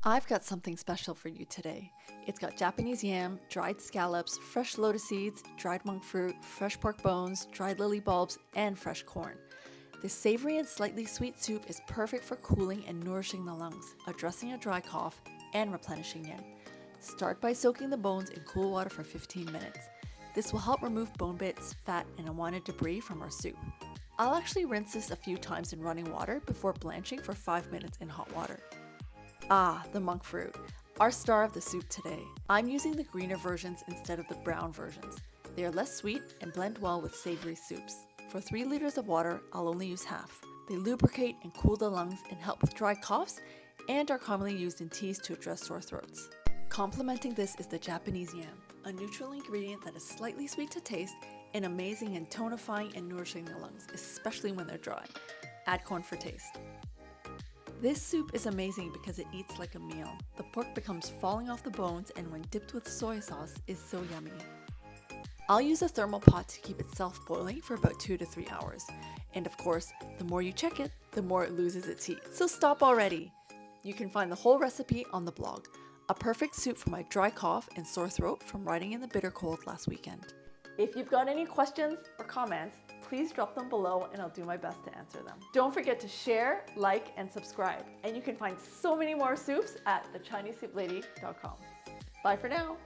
I've got something special for you today. It's got Japanese yam, dried scallops, fresh lotus seeds, dried monk fruit, fresh pork bones, dried lily bulbs, and fresh corn. This savory and slightly sweet soup is perfect for cooling and nourishing the lungs, addressing a dry cough, and replenishing yin. Start by soaking the bones in cool water for 15 minutes. This will help remove bone bits, fat, and unwanted debris from our soup. I'll actually rinse this a few times in running water before blanching for 5 minutes in hot water. Ah, the monk fruit, our star of the soup today. I'm using the greener versions instead of the brown versions. They are less sweet and blend well with savory soups. For 3 liters of water, I'll only use half. They lubricate and cool the lungs and help with dry coughs and are commonly used in teas to address sore throats. Complementing this is the Japanese yam, a neutral ingredient that is slightly sweet to taste and amazing in tonifying and nourishing the lungs, especially when they're dry. Add corn for taste. This soup is amazing because it eats like a meal. The pork becomes falling off the bones and when dipped with soy sauce is so yummy. I'll use a thermal pot to keep it self-boiling for about 2 to 3 hours. And of course, the more you check it, the more it loses its heat. So stop already! You can find the whole recipe on the blog. A perfect soup for my dry cough and sore throat from riding in the bitter cold last weekend. If you've got any questions or comments, please drop them below and I'll do my best to answer them. Don't forget to share, like, and subscribe. And you can find so many more soups at thechinesesouplady.com. Bye for now.